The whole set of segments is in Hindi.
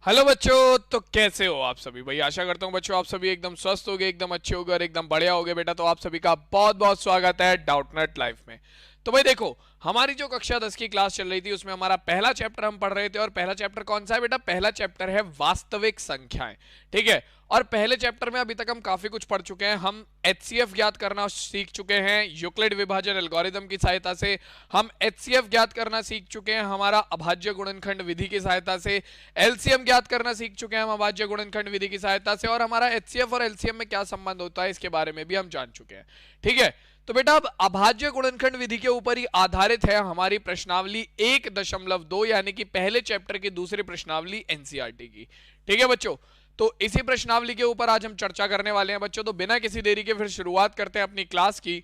हेलो बच्चों, तो कैसे हो आप सभी। भाई आशा करता हूँ बच्चों आप सभी एकदम स्वस्थ होगे, एकदम अच्छे होगे और एकदम बढ़िया होगे बेटा। तो आप सभी का बहुत बहुत स्वागत है डाउटनेट लाइफ में। तो भाई देखो, हमारी जो कक्षा 10 की क्लास चल रही थी उसमें हमारा पहला चैप्टर हम पढ़ रहे थे। और पहला चैप्टर कौन सा है बेटा? पहला चैप्टर है वास्तविक संख्याएं। ठीक है। और पहले चैप्टर में अभी तक हम काफी कुछ पढ़ चुके हैं। हम एचसीएफ ज्ञात करना सीख चुके हैं यूक्लिड विभाजन एल्गोरिदम की सहायता से। हम एचसीएफ ज्ञात करना सीख चुके हैं हमारा अभाज्य गुणनखंड विधि की सहायता से। एलसीएम ज्ञात करना सीख चुके हैं हम अभाज्य गुणनखंड विधि की सहायता से। और हमारा एचसीएफ और एलसीएम में क्या संबंध होता है इसके बारे में भी हम जान चुके हैं। ठीक है। तो बेटा अब अभाज्य गुणनखंड विधि के ऊपर ही आधारित है हमारी प्रश्नावली 1.2 यानी कि पहले चैप्टर की दूसरी प्रश्नावली एनसीईआरटी की। ठीक है बच्चों। तो इसी प्रश्नावली के ऊपर आज हम चर्चा करने वाले हैं बच्चों। तो बिना किसी देरी के फिर शुरुआत करते हैं अपनी क्लास की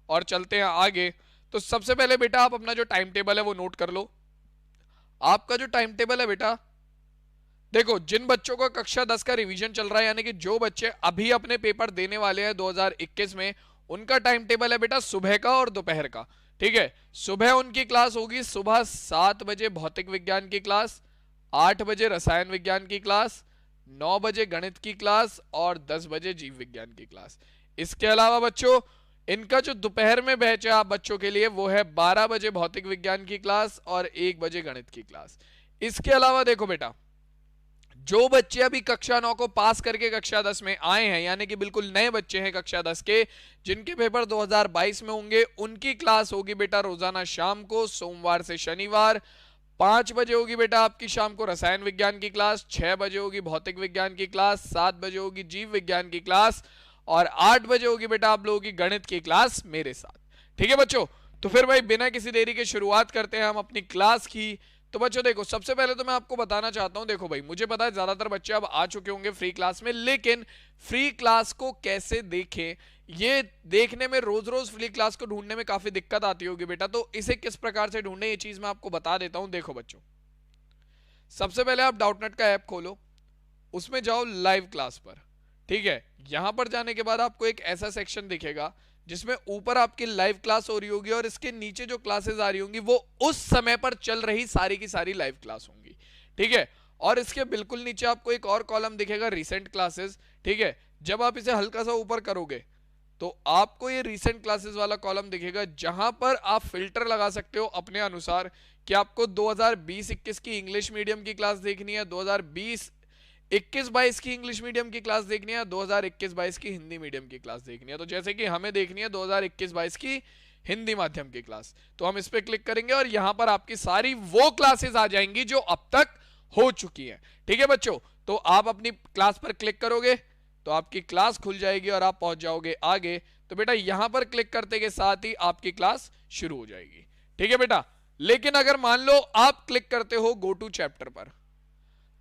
और चलते हैं आगे। तो सबसे पहले बेटा आप अपना जो टाइम टेबल है वो नोट कर लो। आपका जो टाइम टेबल है बेटा, देखो जिन बच्चों का कक्षा 10 का रिवीजन चल रहा है यानी कि जो बच्चे अभी अपने पेपर देने वाले हैं 2021 में, उनका टाइम टेबल है बेटा सुबह का और दोपहर का। ठीक है। सुबह उनकी क्लास होगी सुबह 7 बजे भौतिक विज्ञान की क्लास, 8 बजे रसायन विज्ञान की क्लास, 9 बजे गणित की क्लास और 10 बजे जीव विज्ञान की क्लास। इसके अलावा बच्चों इनका जो दोपहर में बैच है आप बच्चों के लिए वो है 12 बजे भौतिक विज्ञान की क्लास और 1 बजे गणित की क्लास। इसके अलावा देखो बेटा, जो बच्चे अभी कक्षा 9 को पास करके कक्षा 10 में आए हैं यानी कि बिल्कुल नए बच्चे हैं कक्षा 10 के, जिनके पेपर 2022 में होंगे, उनकी क्लास होगी बेटा रोजाना शाम को सोमवार से शनिवार। 5 बजे होगी बेटा आपकी शाम को रसायन विज्ञान की क्लास, 6 बजे होगी भौतिक विज्ञान की क्लास, 7 बजे होगी जीव विज्ञान की क्लास और 8 बजे होगी बेटा आप लोगों की गणित की क्लास मेरे साथ। ठीक है बच्चों। तो फिर भाई बिना किसी देरी के शुरुआत करते हैं हम अपनी क्लास की। तो बच्चों देखो, सबसे पहले तो मैं आपको बताना चाहता हूं, देखो भाई मुझे पता है ज्यादातर बच्चे अब आ चुके होंगे फ्री क्लास में, लेकिन फ्री क्लास को कैसे देखें ये देखने में रोज रोज फ्री क्लास को ढूंढने में काफी दिक्कत आती होगी बेटा। तो इसे किस प्रकार से ढूंढने ये चीज मैं आपको बता देता हूं। देखो बच्चों, सबसे पहले आप डाउटनेट का ऐप खोलो, उसमें जाओ लाइव क्लास पर। ठीक है। यहां पर जाने के बाद आपको एक ऐसा सेक्शन दिखेगा जिसमें ऊपर आपकी लाइव क्लास हो रही होगी और इसके नीचे जो क्लासेस आ रही होंगी वो उस समय पर चल रही सारी की सारी लाइव क्लास होंगी। ठीक है। और इसके बिल्कुल नीचे आपको एक और कॉलम दिखेगा रिसेंट क्लासेस। ठीक है। जब आप इसे हल्का सा ऊपर करोगे तो आपको ये रिसेंट क्लासेस वाला कॉलम दिखेगा जहां पर आप फिल्टर लगा सकते हो अपने अनुसार कि आपको 2020-21 की इंग्लिश मीडियम की क्लास देखनी है, 2020-21-22 की इंग्लिश मीडियम की क्लास देखनी है, 2021-22 की हिंदी मीडियम की क्लास देखनी है। तो जैसे कि हमें देखनी है 2021-22 की हिंदी माध्यम की क्लास, तो हम इस पर क्लिक करेंगे और यहां पर आपकी सारी वो क्लासेस आ जाएंगी जो अब तक हो चुकी हैं। ठीक है बच्चों। तो आप अपनी क्लास पर क्लिक करोगे तो आपकी क्लास खुल जाएगी और आप पहुंच जाओगे आगे। तो बेटा यहां पर क्लिक करते के साथ ही आपकी क्लास शुरू हो जाएगी। ठीक है बेटा। लेकिन अगर मान लो आप क्लिक करते हो गो टू चैप्टर पर,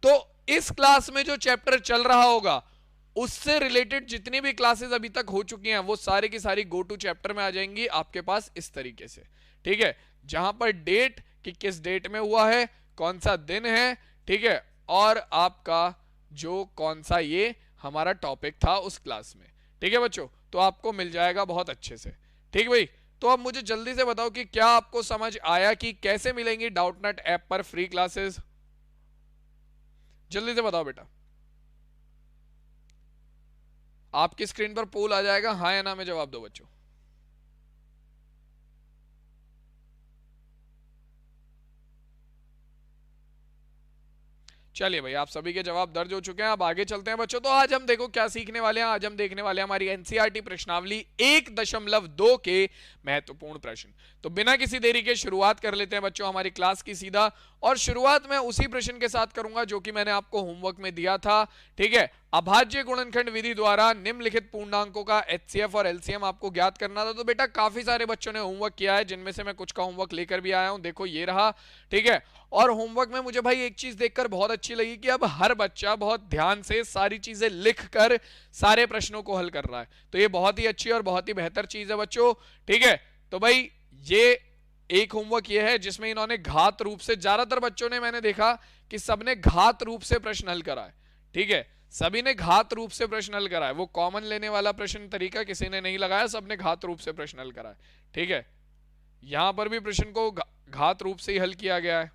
तो इस क्लास में जो चैप्टर चल रहा होगा उससे रिलेटेड जितनी भी क्लासेस अभी तक हो चुकी हैं वो सारी की सारी गो टू चैप्टर में आ जाएंगी आपके पास इस तरीके से। ठीक है। जहां पर डेट कि किस डेट में हुआ है, कौन सा दिन है, ठीक है, और आपका जो कौन सा ये हमारा टॉपिक था उस क्लास में। ठीक है बच्चों। तो आपको मिल जाएगा बहुत अच्छे से। ठीक भाई। तो अब मुझे जल्दी से बताओ कि क्या आपको समझ आया कि कैसे मिलेंगी डाउटनेट ऐप पर फ्री क्लासेस। जल्दी से बताओ बेटा। आपकी स्क्रीन पर पोल आ जाएगा, हाँ या ना में जवाब दो बच्चों। चलिए भाई आप सभी के जवाब दर्ज हो चुके हैं। अब आगे चलते हैं बच्चों। तो आज हम देखो क्या सीखने वाले हैं। आज हम देखने वाले हैं हमारी एनसीईआरटी प्रश्नावली 1.2 के महत्वपूर्ण प्रश्न। तो बिना किसी देरी के शुरुआत कर लेते हैं बच्चों हमारी क्लास की सीधा। और शुरुआत मैं उसी प्रश्न के साथ करूंगा जो कि मैंने आपको होमवर्क में दिया था। ठीक है। अभाज्य गुणनखंड विधि द्वारा निम्नलिखित पूर्णांकों का एचसीएफ और एलसीएम आपको ज्ञात करना था। तो बेटा काफी सारे बच्चों ने होमवर्क किया है, जिनमें से मैं कुछ का होमवर्क लेकर भी आया हूं। देखो ये रहा। ठीक है। और होमवर्क में मुझे भाई एक चीज देखकर बहुत अच्छी लगी कि अब हर बच्चा बहुत ध्यान से सारी चीजें लिखकर सारे प्रश्नों को हल कर रहा है। तो ये बहुत ही अच्छी और बहुत ही बेहतर चीज है बच्चों। ठीक है। तो भाई ये एक होमवर्क ये है जिसमें इन्होंने घात रूप से, ज्यादातर बच्चों ने मैंने देखा कि सबने घात रूप से प्रश्न हल करा है। ठीक है। सभी ने घात रूप से प्रश्न हल करा है। वो कॉमन लेने वाला प्रश्न तरीका किसी ने नहीं लगाया, सबने घात रूप से प्रश्न हल करा है। ठीक है। यहां पर भी प्रश्न को घात रूप से ही हल किया गया है।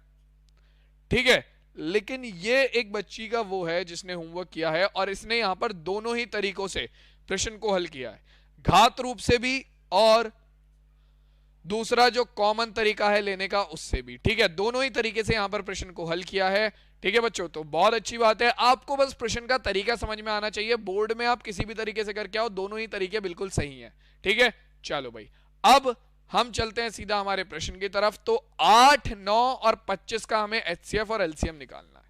ठीक है। लेकिन ये एक बच्ची का वो है जिसने होमवर्क किया है और इसने यहां पर दोनों ही तरीकों से प्रश्न को हल किया है, घात रूप से भी और दूसरा जो कॉमन तरीका है लेने का उससे भी। ठीक है, दोनों ही तरीके से यहां पर प्रश्न को हल किया है। ठीक है बच्चों, तो बहुत अच्छी बात है, आपको बस प्रश्न का तरीका समझ में आना चाहिए। बोर्ड में आप किसी भी तरीके से करके आओ, दोनों ही तरीके बिल्कुल सही हैं। ठीक है, चलो भाई, अब हम चलते हैं सीधा हमारे प्रश्न की तरफ। तो 8, 9 और 25 का हमें एचसीएफ और एलसीएम निकालना है।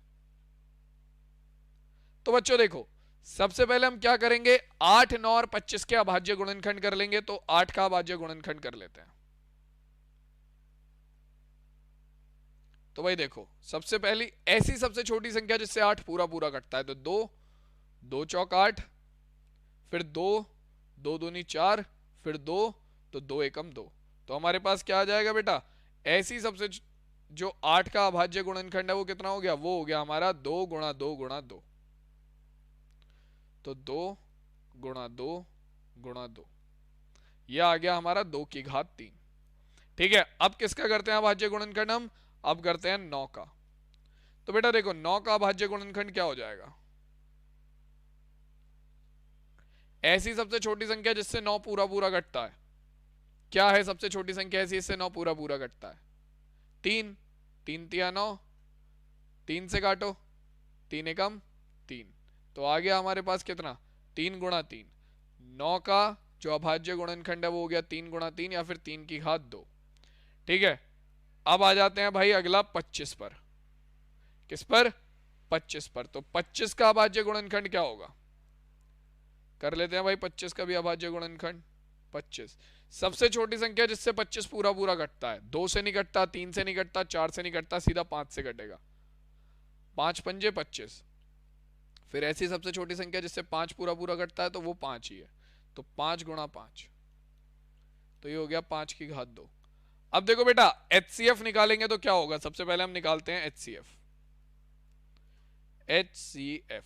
तो बच्चों देखो, सबसे पहले हम क्या करेंगे, 8, 9 और 25 के अभाज्य गुणनखंड कर लेंगे। तो 8 का अभाज्य गुणनखंड कर लेते हैं। तो भाई देखो, सबसे पहली ऐसी सबसे छोटी संख्या जिससे 8 पूरा पूरा कटता है, तो 2, 2 चौक 8, फिर 2, 2 दूनी 4, फिर 2, तो 2 एकम 2। तो हमारे पास क्या आ जाएगा बेटा, ऐसी सबसे जो 8 का अभाज्य गुणनखंड है वो कितना हो गया, वो हो गया हमारा 2 गुणा 2 गुणा 2। तो 2 गुणा 2 गुणा 2, यह आ गया हमारा 2 की घात 3। ठीक है, अब किसका करते हैं अभाज्य गुणनखंड हम, अब करते हैं 9 का। तो बेटा देखो, 9 का अभाज्य गुणनखंड क्या हो जाएगा, ऐसी सबसे छोटी संख्या जिससे 9 पूरा पूरा कटता है, क्या है सबसे छोटी संख्या ऐसी इससे 9 पूरा पूरा कटता है, 3, 3 तिया 9, 3 से काटो, 3 एकम 3, तो आ गया हमारे पास कितना, 3 गुणा 3। 9 का जो अभाज्य गुणनखंड है वो हो गया 3 गुणा 3 या फिर 3 की घात 2। ठीक है, अब आ जाते हैं भाई अगला 25 पर। किस पर, 25 पर। तो 25 का अभाज्य गुणनखंड क्या होगा, कर लेते हैं भाई 25 का भी अभाज्य गुणनखंड। 25 सबसे छोटी संख्या जिससे 25 पूरा पूरा कटता है, 2 से नहीं कटता, 3 से नहीं कटता, 4 से नहीं कटता, सीधा 5 से कटेगा, 5 पंजे 25। फिर ऐसी सबसे छोटी संख्या जिससे 5 पूरा पूरा कटता है तो वो 5 ही है, तो 5 गुणा 5, तो ये हो गया 5 की घात 2। अब देखो बेटा, एचसीएफ निकालेंगे तो क्या होगा, सबसे पहले हम निकालते हैं एचसीएफ। एचसीएफ,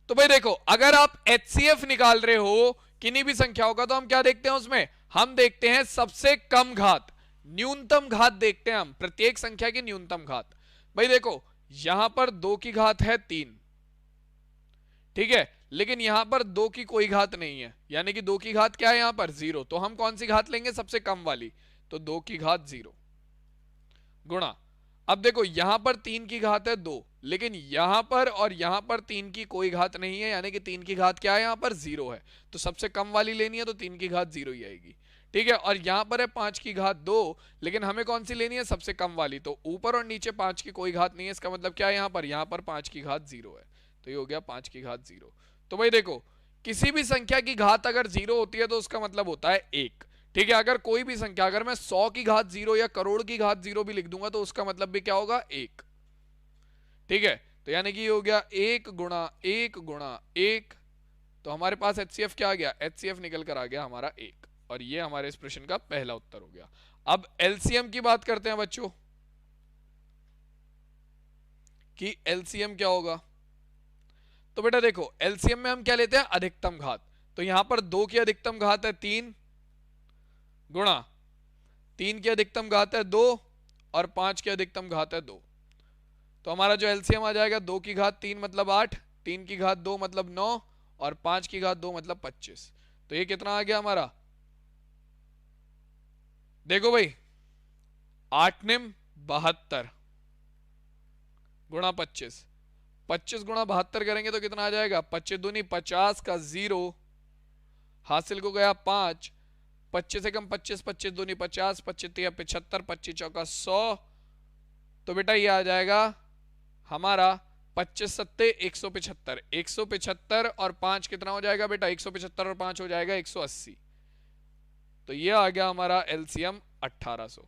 तो भाई देखो, अगर आप एचसीएफ निकाल रहे हो किन्हीं भी संख्याओं का, तो हम क्या देखते हैं उसमें, हम देखते हैं सबसे कम घात, न्यूनतम घात देखते हैं हम, प्रत्येक संख्या की न्यूनतम घात। भाई देखो, यहां पर 2 की घात है 3, ठीक है, लेकिन यहां पर 2 की कोई घात नहीं है, यानी कि 2 की घात क्या है यहां पर, 0। तो हम कौन सी घात लेंगे, सबसे कम वाली, तो 2 की घात 0 गुणा, अब देखो यहां पर 3 की घात है 2, लेकिन यहां पर और यहां पर 3 की कोई घात नहीं है, यानी कि 3 की घात क्या है यहां पर, 0 है। तो सबसे कम वाली लेनी है तो 3 की घात 0 ही आएगी। ठीक है, और यहां पर है 5 की घात 2, लेकिन हमें कौन सी लेनी है, सबसे कम वाली, तो ऊपर और नीचे 5 की कोई घात नहीं है, इसका मतलब क्या है, यहां पर 5 की घात 0 है, तो ये हो गया 5 की घात 0। तो भाई देखो, किसी भी संख्या की घात अगर 0 होती है तो उसका मतलब होता है 1। ठीक है, अगर कोई भी संख्या, अगर मैं 100 की घात 0 या करोड़ की घात 0 भी लिख दूंगा तो उसका मतलब भी क्या होगा, 1। ठीक है, तो यानी कि ये हो गया 1 गुणा 1 गुणा 1, तो हमारे पास एचसीएफ क्या आ गया, एचसीएफ निकल कर आ गया हमारा 1, और ये हमारे इस प्रश्न का पहला उत्तर हो गया। अब एलसीएम की बात करते हैं बच्चों, कि एलसीएम क्या होगा। तो बेटा देखो, एलसीएम में हम क्या लेते हैं, अधिकतम घात। तो यहां पर 2 की अधिकतम घात है 3 गुणा 3 की अधिकतम घात है 2 और 5 की अधिकतम घात है 2। तो हमारा जो एलसीएम आ जाएगा, 2 की घात 3 मतलब 8, 3 की घात 2 मतलब 9 और 5 की घात 2 मतलब 25। तो ये कितना आ गया हमारा, देखो भाई, 8 निम 72 गुणा 25, 25 गुणा 72 करेंगे तो कितना आ जाएगा, 25 दूनी 50 का 0, हासिल को गया 5, 25 से कम 25, 25 दूनी 50, 25 तिया 75, 25 चौका 100। तो बेटा ये आ जाएगा हमारा 25 सत्ते 175, 175 और 5 कितना हो जाएगा बेटा, 175 और 5 हो जाएगा 180। तो ये आ गया हमारा एलसीएम 1800।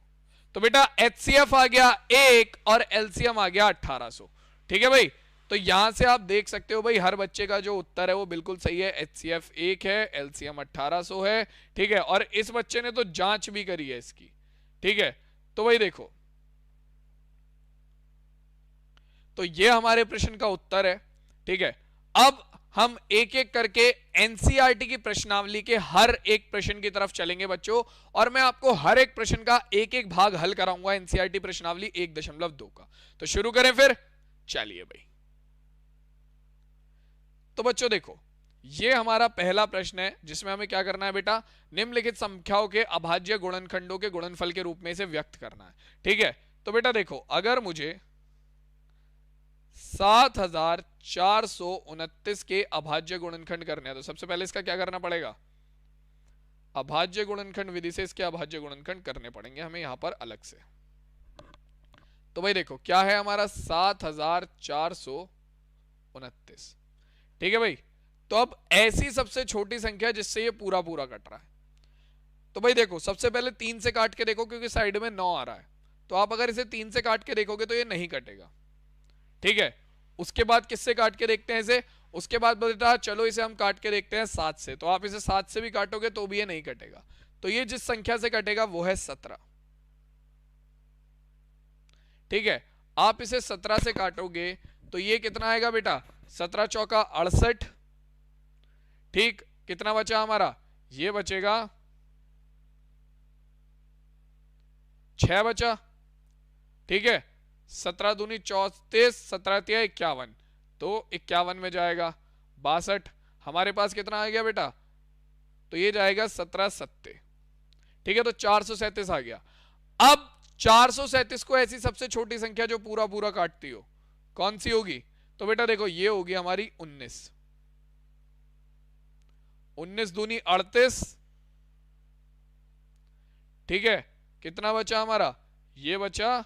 तो बेटा एचसीएफ आ गया 1 और एलसीएम आ गया 1800। ठीक है भाई, तो यहां से आप देख सकते हो भाई, हर बच्चे का जो उत्तर है वो बिल्कुल सही है, एचसीएफ 1 है, एलसीएम 1800 है। ठीक है, और इस बच्चे ने तो जांच भी करी है इसकी। ठीक है, तो भाई देखो, तो ये हमारे प्रश्न का उत्तर है। ठीक है, अब हम एक एक करके एनसीईआरटी की प्रश्नावली के हर एक प्रश्न की तरफ चलेंगे बच्चों, और मैं आपको हर एक प्रश्न का एक एक भाग हल कराऊंगा एनसीईआरटी प्रश्नावली 1.2 का। तो शुरू करें फिर, चलिए भाई, तो बच्चों देखो, ये हमारा पहला प्रश्न है जिसमें हमें क्या करना है बेटा, निम्नलिखित संख्याओं के अभाज्य गुणनखंडों के गुणनफल के रूप में इसे व्यक्त करना है। ठीक है, तो बेटा देखो, अगर मुझे 7429 के अभाज्य गुणनखंड करने हैं तो सबसे पहले इसका क्या करना पड़ेगा, अभाज्य गुणनखंड विधि से इसके अभाज्य गुणनखंड करने पड़ेंगे हमें यहां पर अलग से। तो भाई देखो क्या है हमारा 7429। ठीक है भाई, तो अब ऐसी सबसे छोटी संख्या जिससे ये पूरा पूरा कट रहा है, तो भाई देखो सबसे पहले 3 से काट के देखो क्योंकि साइड में 9 आ रहा है, तो आप अगर इसे 3 से काट के देखोगे तो ये नहीं कटेगा। ठीक है, उसके बाद किससे काट के देखते हैं इसे, उसके बाद बेटा चलो इसे हम काट के देखते हैं 7 से, तो आप इसे 7 से भी काटोगे तो भी ये नहीं कटेगा, तो ये जिस संख्या से कटेगा वो है 17। ठीक है, आप इसे 17 से काटोगे तो ये कितना आएगा बेटा, 17 चौका 68। ठीक, कितना बचा हमारा, ये बचेगा 6 बचा। ठीक है, 17 दूनी 34, 17 तिया 51, तो 51 में जाएगा 62। हमारे पास कितना आ गया बेटा, तो ये जाएगा 17 सत्ते। ठीक है, तो 437 आ गया। अब 437 को ऐसी सबसे छोटी संख्या जो पूरा पूरा काटती हो कौन सी होगी, तो बेटा देखो ये होगी हमारी 19। 19 दूनी 38। ठीक है, कितना बचा हमारा, ये बचा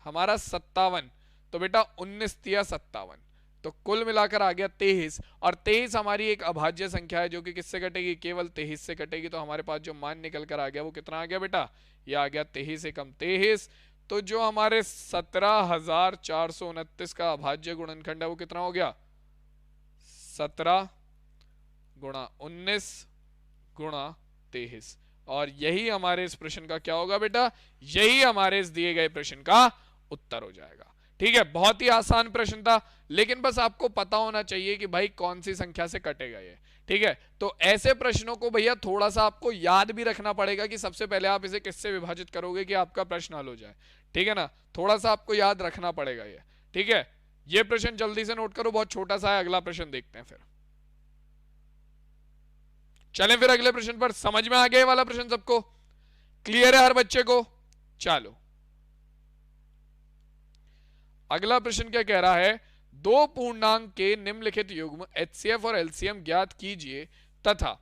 हमारा 57। तो बेटा 19 तिया 57, तो कुल मिलाकर आ गया 23। और 23 हमारी एक अभाज्य संख्या है जो कि किससे कटेगी, केवल 23 से कटेगी। तो हमारे पास जो मान निकल कर आ गया वो कितना आ गया बेटा, ये आ गया 23 एकम 23। तो जो हमारे 17,429 का अभाज्य गुणनखंड है वो कितना हो गया, 17 गुणा 19 गुणा 23। और यही हमारे इस प्रश्न का क्या होगा बेटा, यही हमारे इस दिए गए प्रश्न का उत्तर हो जाएगा। ठीक है, बहुत ही आसान प्रश्न था, लेकिन बस आपको पता होना चाहिए कि भाई कौन सी संख्या से कटेगा ये। ठीक है, तो ऐसे प्रश्नों को भैया थोड़ा सा आपको याद भी रखना पड़ेगा कि सबसे पहले आप इसे किससे विभाजित करोगे कि आपका प्रश्न हल हो जाए। ठीक है ना, थोड़ा सा आपको याद रखना पड़ेगा ये। ठीक है, ये प्रश्न जल्दी से नोट करो, बहुत छोटा सा है। अगला प्रश्न देखते हैं, फिर चलें फिर अगले प्रश्न पर। समझ में आ गया वाला प्रश्न सबको, क्लियर है हर बच्चे को। चलो अगला प्रश्न क्या कह रहा है, दो पूर्णांक के निम्नलिखित युग्म एचसीएफ और एलसीएम ज्ञात कीजिए तथा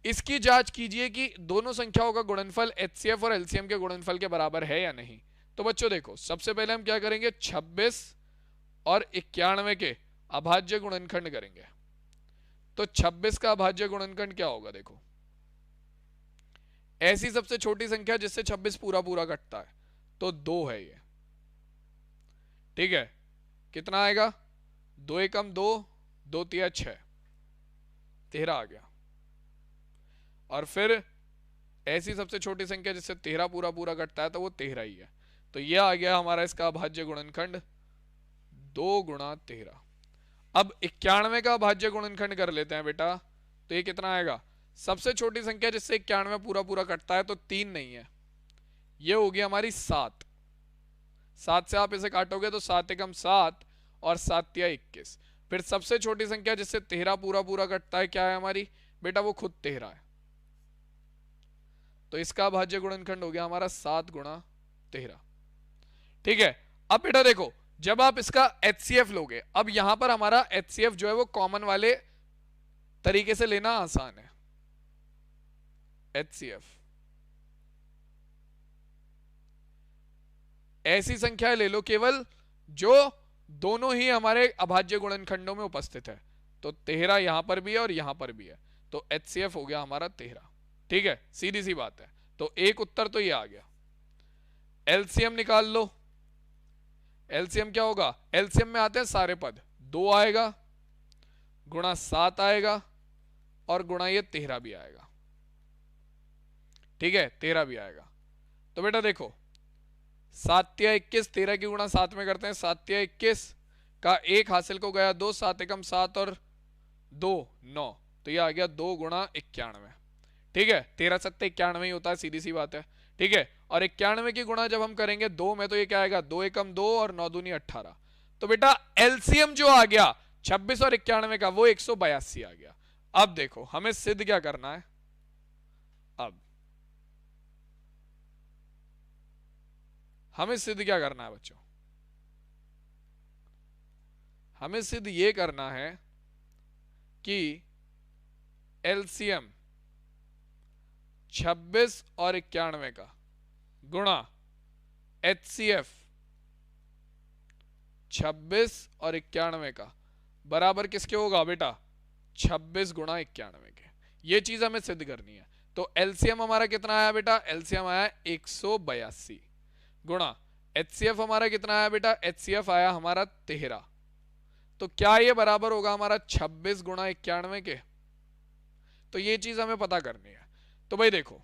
इसकी जांच कीजिए कि दोनों संख्याओं का गुणनफल एचसीएफ और एलसीएम के गुणनफल के बराबर है या नहीं। तो बच्चों देखो सबसे पहले हम क्या करेंगे, 26 और 91 के अभाज्य गुणनखंड करेंगे। तो 26 का अभाज्य गुणनखंड क्या होगा, देखो ऐसी सबसे छोटी संख्या जिससे 26 पूरा पूरा कटता है, तो 2 है ये। ठीक है, कितना आएगा, 2 एकम 2, 2 तिया 6, 13 आ गया। और फिर ऐसी सबसे छोटी संख्या जिससे 13 पूरा पूरा कटता है तो वो 13 ही है। तो ये आ गया हमारा इसका अभाज्य गुणनखंड 2 गुणा 13। अब 91 का अभाज्य गुणनखंड कर लेते हैं बेटा, तो ये कितना आएगा, सबसे छोटी संख्या जिससे 91 पूरा पूरा कटता है तो 3 नहीं है, ये होगी हमारी 7। 7 से आप इसे काटोगे तो 7 एकम 7 और 7 तिया 21। फिर सबसे छोटी संख्या जिससे 13 पूरा पूरा कटता है क्या है हमारी बेटा, वो खुद 13 है। तो इसका अभाज्य गुणनखंड हो गया हमारा 7 गुणा 13। ठीक है, अब बेटा देखो जब आप इसका एचसीएफ लोगे, अब यहां पर हमारा एचसीएफ जो है वो कॉमन वाले तरीके से लेना आसान है। एचसीएफ ऐसी संख्या ले लो केवल जो दोनों ही हमारे अभाज्य गुणनखंडों में उपस्थित है। तो 13 यहां पर भी है और यहां पर भी है, तो एचसीएफ हो गया हमारा 13। ठीक है, सीधी सी बात है। तो एक उत्तर तो ये आ गया। एलसीएम निकाल लो। एलसीएम क्या होगा, एलसीएम में आते हैं सारे पद, 2 आएगा गुणा 7 आएगा और गुणा ये 13 भी आएगा। ठीक है, 13 भी आएगा। तो बेटा देखो 7 तिया 21, 13 की गुणा 7 में करते हैं, 7 तिया 21 का 1 हासिल को गया 2, 7 एकम 7 और 2 9, तो ये आ गया 2 गुणा 91। ठीक है, 13 सत्ते 91 ही होता है, सीधी सी बात है। ठीक है, और 91 की गुणा जब हम करेंगे 2 में तो ये क्या आएगा, 2 एकम 2 और 9 दूनी 18। तो बेटा एलसीएम जो आ गया 26 और 91 का वो 182 आ गया। अब देखो हमें सिद्ध क्या करना है, अब हमें सिद्ध क्या करना है बच्चों, हमें सिद्ध ये करना है कि एलसीएम 26 और 91 का गुणा एचसीएफ 26 और 91 का बराबर किसके होगा बेटा, 26 गुणा 91 के। ये चीज हमें सिद्ध करनी है। तो एलसीएम हमारा कितना आया बेटा, एलसीएम आया 182 गुणा एचसीएफ हमारा कितना आया बेटा, एचसीएफ आया हमारा 13। तो क्या ये बराबर होगा हमारा 26 गुणा 91 के, तो ये चीज हमें पता करनी है। तो भाई देखो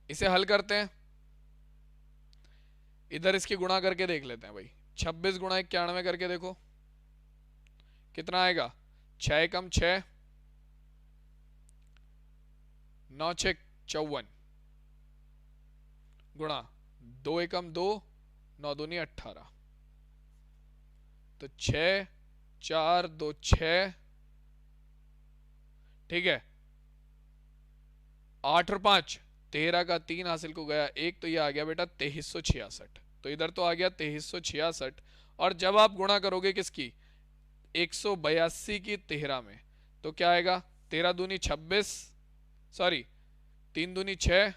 इसे हल करते हैं, इधर इसकी गुणा करके देख लेते हैं भाई। 26 गुणा 91 करके देखो कितना आएगा, 6 एकम 6, 9 6 54 गुणा 2 एकम 2, 9 दूनी 18। तो 6 4 2 6, ठीक है, 8 और 5 13 का 3 हासिल को गया 1, तो ये आ गया बेटा 2366। तो इधर तो आ गया 2366, और जब आप गुणा करोगे किसकी, 182 की 13 में, तो क्या आएगा, 13 दूनी 26, सॉरी 3 दूनी 6,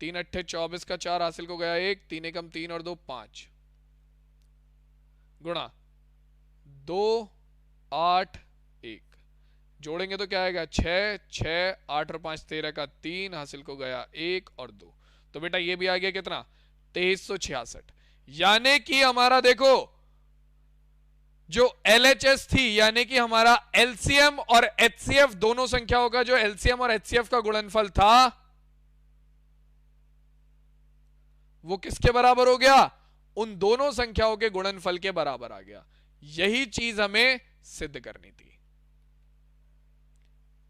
3 अट्ठे 24 का 4 हासिल को गया 1, 3 एकम 3 और 2 5 गुणा 2 8 1, जोड़ेंगे तो क्या आएगा 6 6 8 और 5 13 का 3 हासिल को गया 1 और 2। तो बेटा ये भी आ गया कितना, 2366। यानी कि हमारा देखो जो LHS थी, यानी कि हमारा LCM और HCF दोनों संख्याओं का जो LCM और HCF का गुणनफल था वो किसके बराबर हो गया, उन दोनों संख्याओं के गुणनफल के बराबर आ गया। यही चीज हमें सिद्ध करनी थी।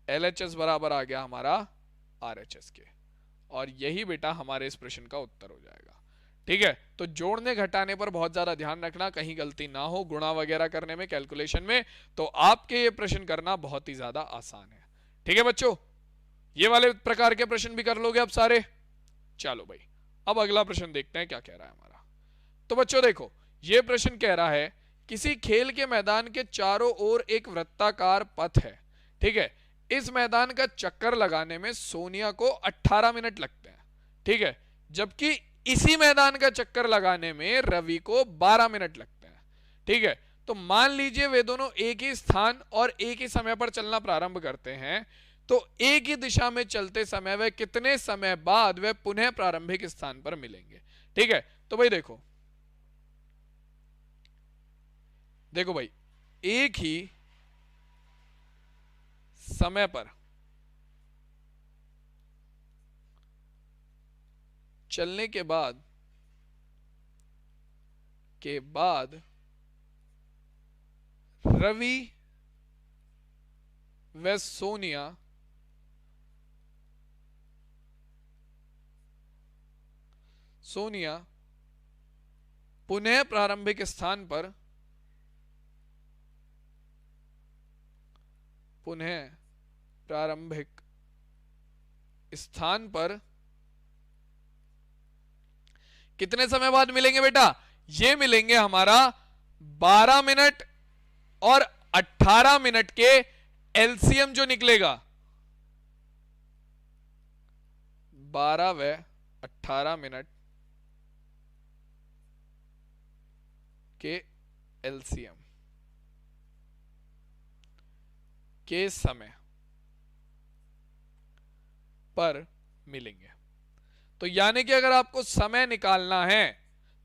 LHS बराबर आ गया हमारा RHS के, और यही बेटा हमारे इस प्रश्न का उत्तर हो जाएगा। ठीक है, तो जोड़ने घटाने पर बहुत ज्यादा ध्यान रखना, कहीं गलती ना हो गुणा वगैरह करने में, कैलकुलेशन में, तो आपके ये प्रश्न करना बहुत ही ज्यादा आसान है। ठीक है बच्चों, ये वाले प्रकार के प्रश्न भी कर लोगे अब सारे। चलो भाई अब अगला प्रश्न देखते हैं क्या कह रहा है हमारा। तो बच्चों देखो ये प्रश्न कह रहा है किसी खेल के मैदान के चारों ओर एक वृत्ताकार पथ है। ठीक है, इस मैदान का चक्कर लगाने में सोनिया को 18 मिनट लगते हैं। ठीक है, जबकि इसी मैदान का चक्कर लगाने में रवि को 12 मिनट लगते हैं। ठीक है, तो मान लीजिए वे दोनों एक ही स्थान और एक ही समय पर चलना प्रारंभ करते हैं, तो एक ही दिशा में चलते समय वे कितने समय बाद वे पुनः प्रारंभिक स्थान पर मिलेंगे। ठीक है, तो भाई देखो भाई एक ही समय पर चलने के बाद रवि व सोनिया पुनः प्रारंभिक स्थान पर कितने समय बाद मिलेंगे बेटा, ये मिलेंगे हमारा 12 मिनट और 18 मिनट के एलसीएम जो निकलेगा 12 व 18 मिनट के एलसीएम के समय पर मिलेंगे। तो यानी कि अगर आपको समय निकालना है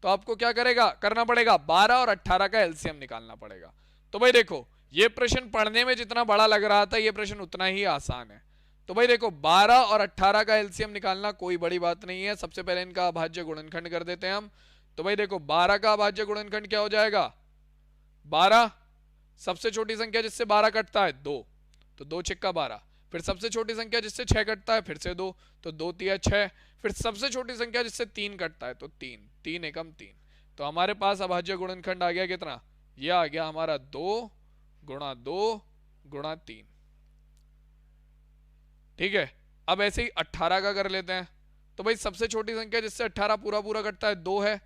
तो आपको क्या करना पड़ेगा, 12 और 18 का एलसीएम निकालना पड़ेगा। तो भाई देखो ये प्रश्न पढ़ने में जितना बड़ा लग रहा था ये प्रश्न उतना ही आसान है। तो भाई देखो 12 और 18 का एलसीएम निकालना कोई बड़ी बात नहीं है। सबसे पहले इनका अभाज्य गुणनखंड कर देते हैं हम। तो भाई देखो 12 का अभाज्य गुणनखंड क्या हो जाएगा, 12, सबसे छोटी संख्या जिससे 12 कटता है 2, तो 2 छिक्का 12, फिर सबसे छोटी संख्या जिससे 6 कटता है फिर से 2, तो 2 तिया 6, फिर सबसे छोटी संख्या जिससे 3 कटता है तो 3, 3 एकम 3। तो हमारे पास अभाज्य गुणनखंड आ गया कितना, ये आ गया हमारा 2 गुणा 2 गुणा 3। ठीक है, अब ऐसे ही 18 का कर लेते हैं। तो भाई सबसे छोटी संख्या जिससे 18 पूरा पूरा कटता है 2 है,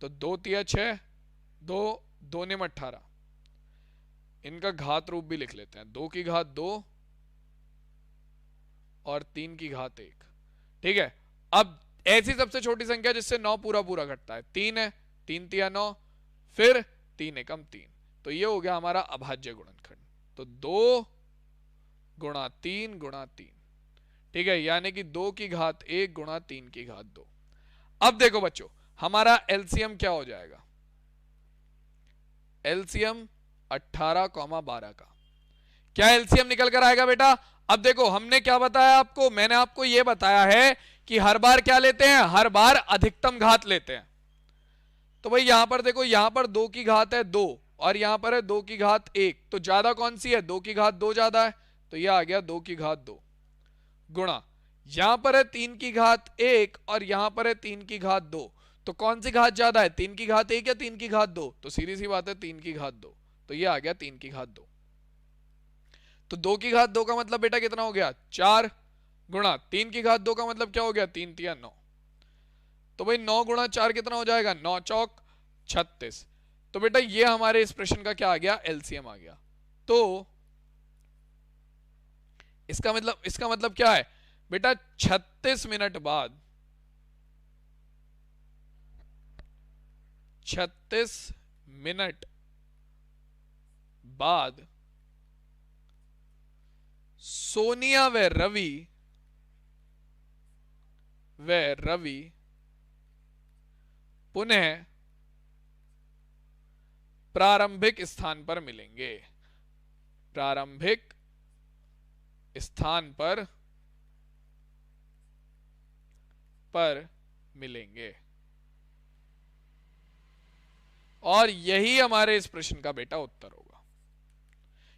तो 2 तिया 6, 2 2 निम 18। इनका घात रूप भी लिख लेते हैं, 2 की घात 2 और 3 की घात 1। ठीक है, अब ऐसी सबसे छोटी संख्या जिससे 9 पूरा पूरा कटता है 3 है, 3 तिया 9, फिर 3 एकम 3। तो ये हो गया हमारा अभाज्य गुणनखंड। तो 2 गुणा 3 गुणा 3। ठीक है, यानी कि 2 की घात 1 गुणा 3 की घात 2। अब देखो बच्चों, हमारा एलसीएम क्या हो जाएगा, एलसीएम 18,12 का क्या एलसीएम निकल कर आएगा बेटा। अब देखो हमने क्या बताया आपको, मैंने आपको यह बताया है कि हर बार क्या लेते हैं, हर बार अधिकतम घात लेते हैं। तो भाई यहां पर देखो, यहां पर 2 की घात है 2 और यहां पर है 2 की घात 1, तो ज्यादा कौन सी है, 2 की घात 2 ज्यादा है, तो यह आ गया 2 की घात 2 गुणा, यहां पर है 3 की घात 1 और यहां पर है 3 की घात 2, तो कौन सी घात ज्यादा है, 3 की घात 1 या 3 की घात 2, तो सीधी सी बात है 3 की घात 2, तो ये आ गया 3 की घात 2। तो 2 की घात 2 का मतलब बेटा कितना हो गया, 4 गुणा 3 की घात 2 का मतलब क्या हो गया, 3 तिया 9। तो भाई 9 गुणा 4 कितना हो जाएगा, 9 चौक 36। तो बेटा ये हमारे इस प्रश्न का क्या आ गया, एलसीएम आ गया। तो इसका मतलब क्या है बेटा, 36 मिनट बाद, 36 मिनट बाद सोनिया व रवि पुनः प्रारंभिक स्थान पर मिलेंगे, प्रारंभिक स्थान पर मिलेंगे। और यही हमारे इस प्रश्न का बेटा उत्तर होगा,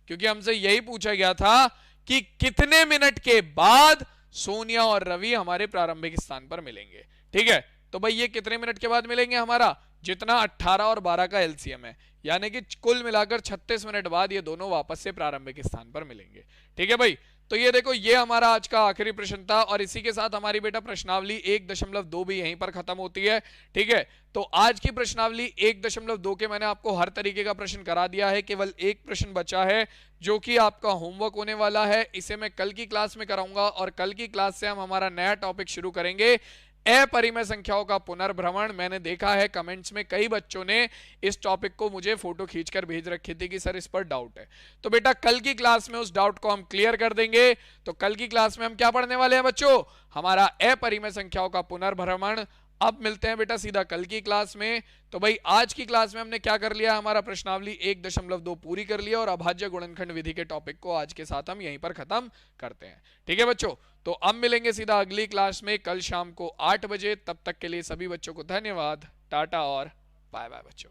क्योंकि हमसे यही पूछा गया था कि कितने मिनट के बाद सोनिया और रवि हमारे प्रारंभिक स्थान पर मिलेंगे। ठीक है, तो भाई ये कितने मिनट के बाद मिलेंगे, हमारा जितना 18 और 12 का एलसीएम है, यानी कि कुल मिलाकर 36 मिनट बाद ये दोनों वापस से प्रारंभिक स्थान पर मिलेंगे। ठीक है भाई, तो ये देखो ये हमारा आज का आखिरी प्रश्न था और इसी के साथ हमारी बेटा प्रश्नावली 1.2 भी यहीं पर खत्म होती है। ठीक है, तो आज की प्रश्नावली 1.2 के मैंने आपको हर तरीके का प्रश्न करा दिया है, केवल एक प्रश्न बचा है जो कि आपका होमवर्क होने वाला है। इसे मैं कल की क्लास में कराऊंगा और कल की क्लास से हम हमारा नया टॉपिक शुरू करेंगे, अपरिमेय संख्याओं का पुनर्भ्रमण। मैंने देखा है कमेंट्स में कई बच्चों ने इस टॉपिक को मुझे फोटो खींचकर भेज रखी थी कि सर इस पर डाउट है, तो बेटा कल की क्लास में उस डाउट को हम क्लियर कर देंगे। तो कल की क्लास में हम क्या पढ़ने वाले हैं बच्चों, हमारा अपरिमेय संख्याओं का पुनर्भ्रमण। अब मिलते हैं बेटा सीधा कल की क्लास में। तो भाई आज की क्लास में हमने क्या कर लिया, हमारा प्रश्नावली 1.2 पूरी कर लिया और अभाज्य गुणनखंड विधि के टॉपिक को आज के साथ हम यहीं पर खत्म करते हैं। ठीक है बच्चों, तो अब मिलेंगे सीधा अगली क्लास में कल शाम को 8 बजे। तब तक के लिए सभी बच्चों को धन्यवाद, टाटा और बाय बाय बच्चों।